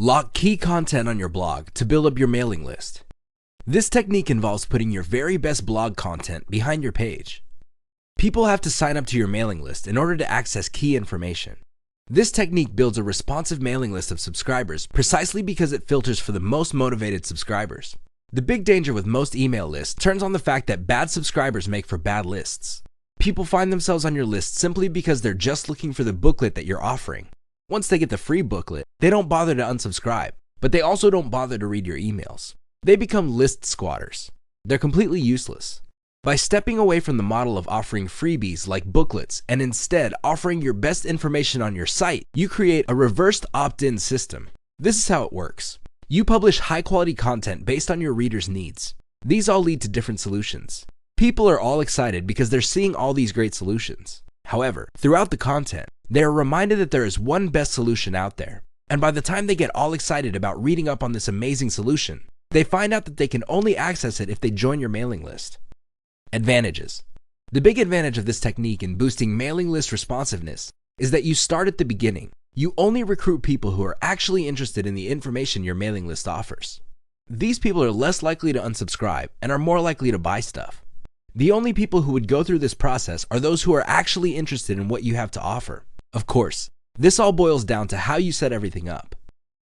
Lock key content on your blog to build up your mailing list. This technique involves putting your very best blog content behind your page. People have to sign up to your mailing list in order to access key information. This technique builds a responsive mailing list of subscribers precisely because it filters for the most motivated subscribers. The big danger with most email lists turns on the fact that bad subscribers make for bad lists. People find themselves on your list simply because they're just looking for the booklet that you're offering. Once they get the free booklet, they don't bother to unsubscribe, but they also don't bother to read your emails. They become list squatters. They're completely useless. By stepping away from the model of offering freebies like booklets and instead offering your best information on your site, you create a reversed opt-in system. This is how it works. You publish high-quality content based on your readers' needs. These all lead to different solutions. People are all excited because they're seeing all these great solutions. However, throughout the content, they are reminded that there is one best solution out there. And by the time they get all excited about reading up on this amazing solution, they find out that they can only access it if they join your mailing list. Advantages. The big advantage of this technique in boosting mailing list responsiveness is that you start at the beginning. You only recruit people who are actually interested in the information your mailing list offers. These people are less likely to unsubscribe and are more likely to buy stuff. The only people who would go through this process are those who are actually interested in what you have to offer. Of course, this all boils down to how you set everything up.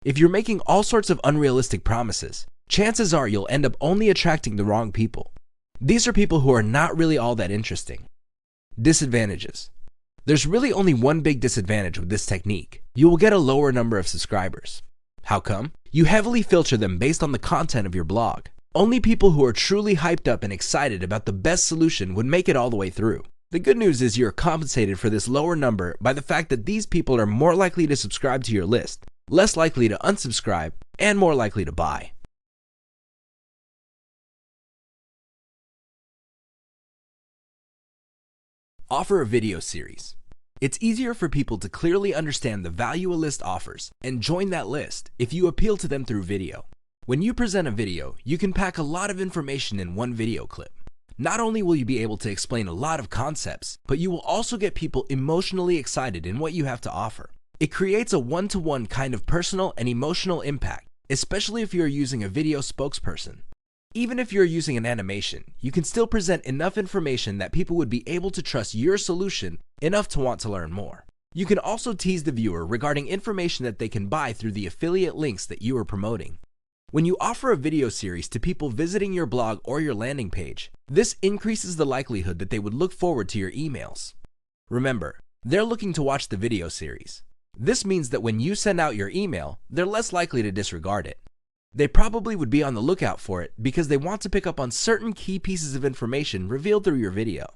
If you're making all sorts of unrealistic promises, chances are you'll end up only attracting the wrong people. These are people who are not really all that interesting. Disadvantages. There's really only one big disadvantage with this technique. You will get a lower number of subscribers. How come? You heavily filter them based on the content of your blog. Only people who are truly hyped up and excited about the best solution would make it all the way through. The good news is you're compensated for this lower number by the fact that these people are more likely to subscribe to your list, less likely to unsubscribe, and more likely to buy. Offer a video series. It's easier for people to clearly understand the value a list offers and join that list if you appeal to them through video. When you present a video, you can pack a lot of information in one video clip. Not only will you be able to explain a lot of concepts, but you will also get people emotionally excited in what you have to offer. It creates a one-to-one kind of personal and emotional impact, especially if you're using a video spokesperson. Even if you're using an animation, you can still present enough information that people would be able to trust your solution enough to want to learn more. You can also tease the viewer regarding information that they can buy through the affiliate links that you are promoting. When you offer a video series to people visiting your blog or your landing page, this increases the likelihood that they would look forward to your emails. Remember, they're looking to watch the video series. This means that when you send out your email, they're less likely to disregard it. They probably would be on the lookout for it because they want to pick up on certain key pieces of information revealed through your video.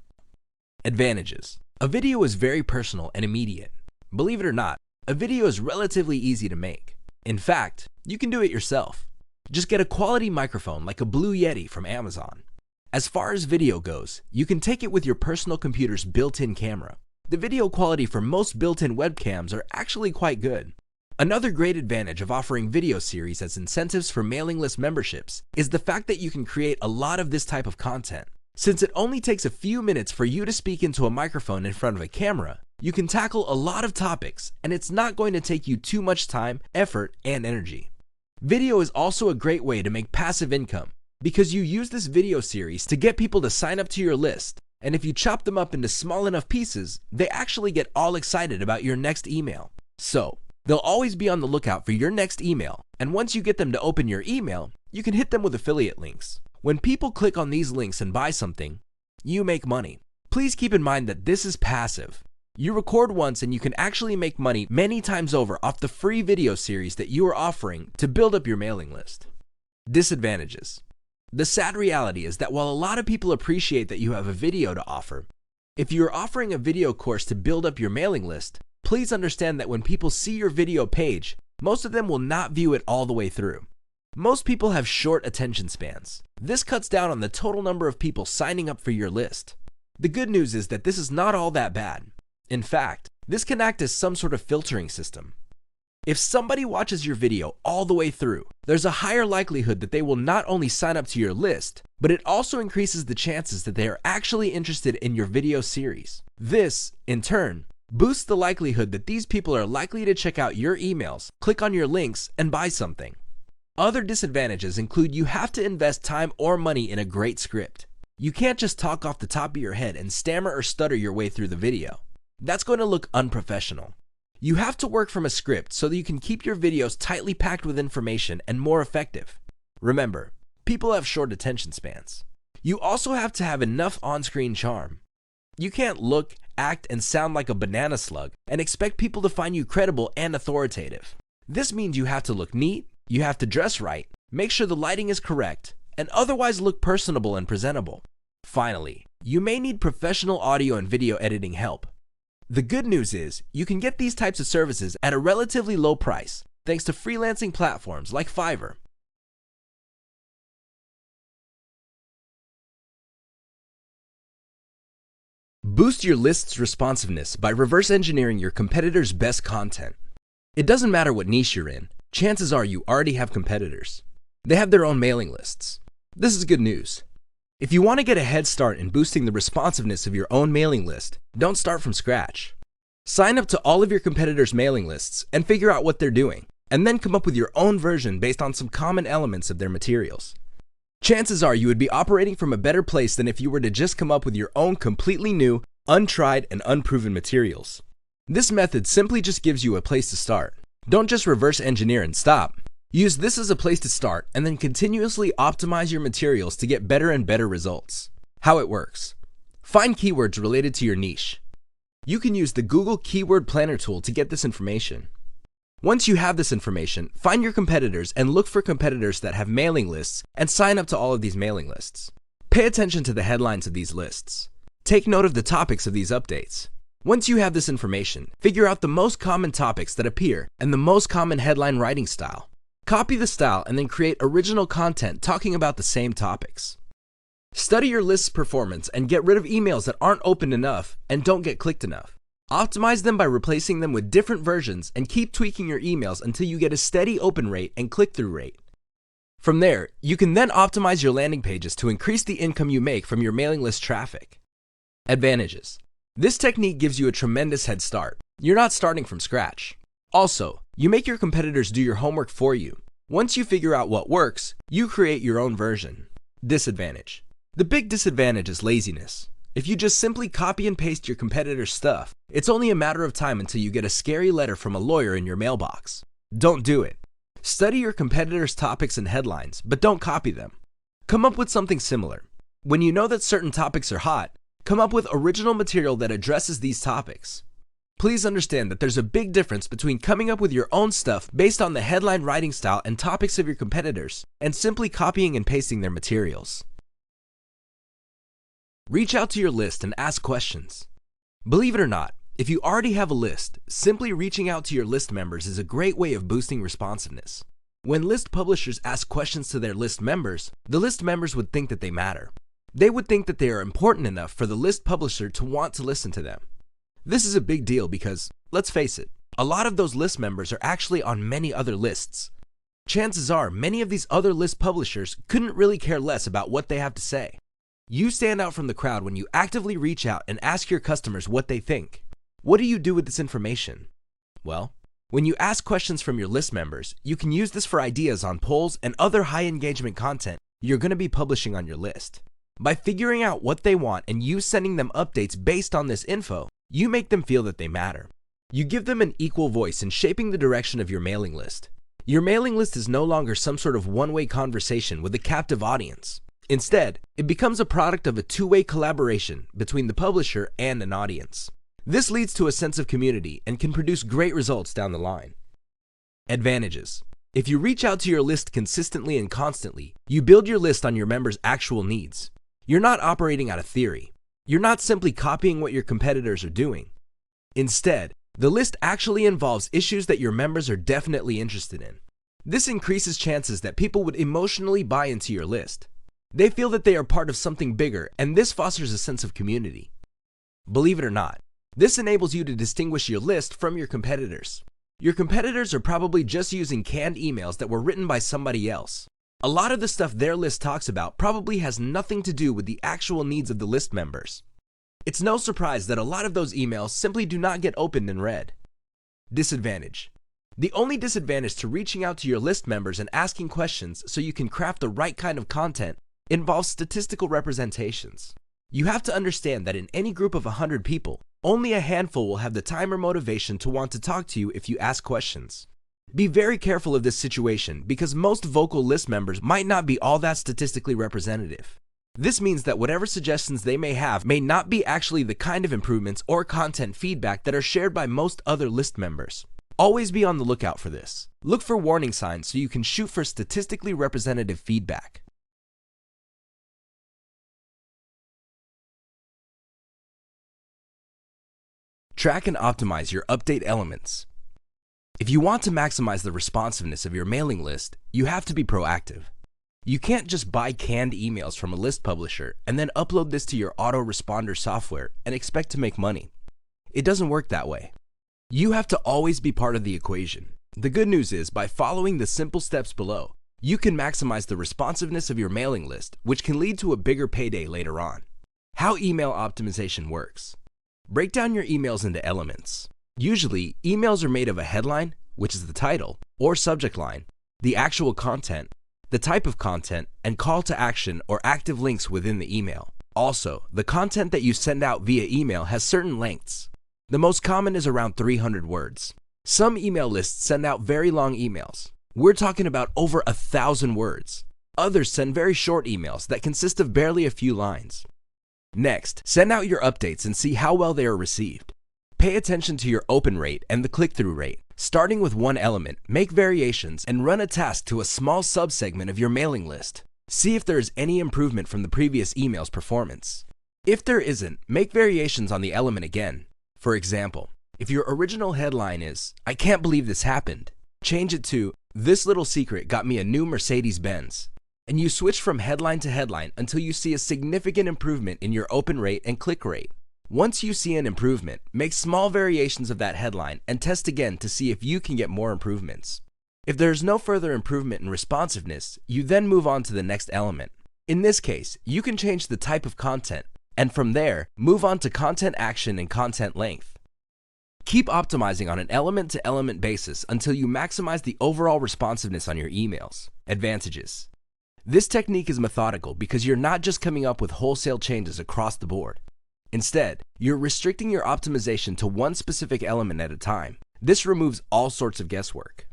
Advantages. A video is very personal and immediate. Believe it or not, a video is relatively easy to make. In fact, you can do it yourself. Just get a quality microphone like a Blue Yeti from Amazon. As far as video goes, you can take it with your personal computer's built-in camera. The video quality for most built-in webcams are actually quite good. Another great advantage of offering video series as incentives for mailing list memberships is the fact that you can create a lot of this type of content. Since it only takes a few minutes for you to speak into a microphone in front of a camera, you can tackle a lot of topics, and it's not going to take you too much time, effort, and energy. Video is also a great way to make passive income because you use this video series to get people to sign up to your list, and if you chop them up into small enough pieces, they actually get all excited about your next email. So, they'll always be on the lookout for your next email, and once you get them to open your email, you can hit them with affiliate links. When people click on these links and buy something, you make money. Please keep in mind that this is passive. You record once and you can actually make money many times over off the free video series that you are offering to build up your mailing list. Disadvantages. The sad reality is that while a lot of people appreciate that you have a video to offer, if you are offering a video course to build up your mailing list, please understand that when people see your video page, most of them will not view it all the way through. Most people have short attention spans. This cuts down on the total number of people signing up for your list. The good news is that this is not all that bad. In fact, this can act as some sort of filtering system. If somebody watches your video all the way through, there's a higher likelihood that they will not only sign up to your list, but it also increases the chances that they are actually interested in your video series. This, in turn, boosts the likelihood that these people are likely to check out your emails, click on your links, and buy something. Other disadvantages include you have to invest time or money in a great script. You can't just talk off the top of your head and stammer or stutter your way through the video. That's going to look unprofessional. You have to work from a script so that you can keep your videos tightly packed with information and more effective. Remember, people have short attention spans. You also have to have enough on-screen charm. You can't look, act, and sound like a banana slug and expect people to find you credible and authoritative. This means you have to look neat, you have to dress right, make sure the lighting is correct, and otherwise look personable and presentable. Finally, you may need professional audio and video editing help. The good news is you can get these types of services at a relatively low price thanks to freelancing platforms like Fiverr. Boost your list's responsiveness by reverse engineering your competitors' best content. It doesn't matter what niche you're in, chances are you already have competitors. They have their own mailing lists. This is good news. If you want to get a head start in boosting the responsiveness of your own mailing list, don't start from scratch. Sign up to all of your competitors' mailing lists and figure out what they're doing, and then come up with your own version based on some common elements of their materials. Chances are you would be operating from a better place than if you were to just come up with your own completely new, untried, and unproven materials. This method simply just gives you a place to start. Don't just reverse engineer and stop. Use this as a place to start and then continuously optimize your materials to get better and better results. How it works. Find keywords related to your niche. You can use the Google Keyword Planner tool to get this information. Once you have this information, find your competitors and look for competitors that have mailing lists and sign up to all of these mailing lists. Pay attention to the headlines of these lists. Take note of the topics of these updates. Once you have this information, figure out the most common topics that appear and the most common headline writing style. Copy the style and then create original content talking about the same topics. Study your list's performance and get rid of emails that aren't opened enough and don't get clicked enough. Optimize them by replacing them with different versions and keep tweaking your emails until you get a steady open rate and click-through rate. From there, you can then optimize your landing pages to increase the income you make from your mailing list traffic. Advantages. This technique gives you a tremendous head start. You're not starting from scratch. Also, you make your competitors do your homework for you. Once you figure out what works, you create your own version. Disadvantage. The big disadvantage is laziness. If you just simply copy and paste your competitor's stuff, it's only a matter of time until you get a scary letter from a lawyer in your mailbox. Don't do it. Study your competitors' topics and headlines, but don't copy them. Come up with something similar. When you know that certain topics are hot, come up with original material that addresses these topics. Please understand that there's a big difference between coming up with your own stuff based on the headline writing style and topics of your competitors, and simply copying and pasting their materials. Reach out to your list and ask questions. Believe it or not, if you already have a list, simply reaching out to your list members is a great way of boosting responsiveness. When list publishers ask questions to their list members, the list members would think that they matter. They would think that they are important enough for the list publisher to want to listen to them. This is a big deal because, let's face it, a lot of those list members are actually on many other lists. Chances are many of these other list publishers couldn't really care less about what they have to say. You stand out from the crowd when you actively reach out and ask your customers what they think. What do you do with this information? Well, when you ask questions from your list members, you can use this for ideas on polls and other high engagement content you're going to be publishing on your list. By figuring out what they want and you sending them updates based on this info, you make them feel that they matter. You give them an equal voice in shaping the direction of your mailing list. Your mailing list is no longer some sort of one-way conversation with a captive audience. Instead, it becomes a product of a two-way collaboration between the publisher and an audience. This leads to a sense of community and can produce great results down the line. Advantages. If you reach out to your list consistently and constantly, you build your list on your members' actual needs. You're not operating out of theory. You're not simply copying what your competitors are doing. Instead, the list actually involves issues that your members are definitely interested in. This increases chances that people would emotionally buy into your list. They feel that they are part of something bigger, and this fosters a sense of community. Believe it or not, this enables you to distinguish your list from your competitors. Your competitors are probably just using canned emails that were written by somebody else. A lot of the stuff their list talks about probably has nothing to do with the actual needs of the list members. It's no surprise that a lot of those emails simply do not get opened and read. Disadvantage. The only disadvantage to reaching out to your list members and asking questions so you can craft the right kind of content involves statistical representations. You have to understand that in any group of 100 people, only a handful will have the time or motivation to want to talk to you if you ask questions. Be very careful of this situation because most vocal list members might not be all that statistically representative. This means that whatever suggestions they may have may not be actually the kind of improvements or content feedback that are shared by most other list members. Always be on the lookout for this. Look for warning signs so you can shoot for statistically representative feedback. Track and optimize your update elements. If you want to maximize the responsiveness of your mailing list, you have to be proactive. You can't just buy canned emails from a list publisher and then upload this to your autoresponder software and expect to make money. It doesn't work that way. You have to always be part of the equation. The good news is, by following the simple steps below, you can maximize the responsiveness of your mailing list, which can lead to a bigger payday later on. How email optimization works. Break down your emails into elements. Usually, emails are made of a headline, which is the title, or subject line, the actual content, the type of content, and call to action or active links within the email. Also, the content that you send out via email has certain lengths. The most common is around 300 words. Some email lists send out very long emails. We're talking about over 1,000 words. Others send very short emails that consist of barely a few lines. Next, send out your updates and see how well they are received. Pay attention to your open rate and the click-through rate. Starting with one element, make variations and run a task to a small subsegment of your mailing list. See if there is any improvement from the previous email's performance. If there isn't, make variations on the element again. For example, if your original headline is, "I can't believe this happened," change it to, "This little secret got me a new Mercedes-Benz." And you switch from headline to headline until you see a significant improvement in your open rate and click rate. Once you see an improvement, make small variations of that headline and test again to see if you can get more improvements. If there is no further improvement in responsiveness, you then move on to the next element. In this case, you can change the type of content, and from there, move on to content action and content length. Keep optimizing on an element-to-element basis until you maximize the overall responsiveness on your emails. Advantages. This technique is methodical because you're not just coming up with wholesale changes across the board. Instead, you're restricting your optimization to one specific element at a time. This removes all sorts of guesswork.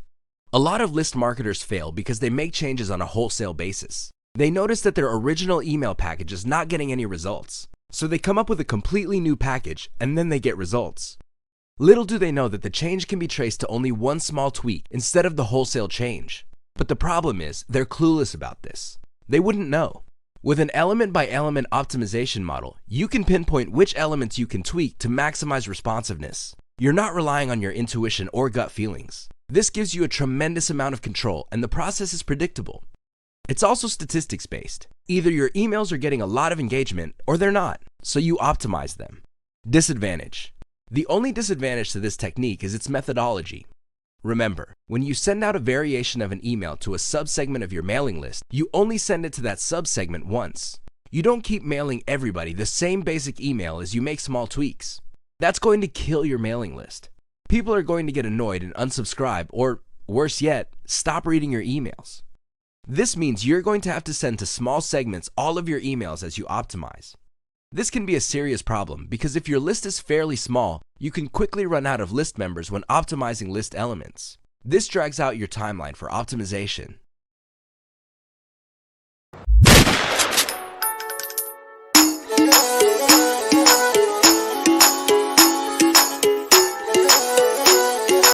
A lot of list marketers fail because they make changes on a wholesale basis. They notice that their original email package is not getting any results, so they come up with a completely new package and then they get results. Little do they know that the change can be traced to only one small tweak instead of the wholesale change. But the problem is, they're clueless about this. They wouldn't know. With an element-by-element optimization model, you can pinpoint which elements you can tweak to maximize responsiveness. You're not relying on your intuition or gut feelings. This gives you a tremendous amount of control, and the process is predictable. It's also statistics-based. Either your emails are getting a lot of engagement, or they're not, so you optimize them. Disadvantage. The only disadvantage to this technique is its methodology. Remember, when you send out a variation of an email to a subsegment of your mailing list, you only send it to that subsegment once. You don't keep mailing everybody the same basic email as you make small tweaks. That's going to kill your mailing list. People are going to get annoyed and unsubscribe, or worse yet, stop reading your emails. This means you're going to have to send to small segments all of your emails as you optimize. This can be a serious problem because if your list is fairly small, you can quickly run out of list members when optimizing list elements. This drags out your timeline for optimization.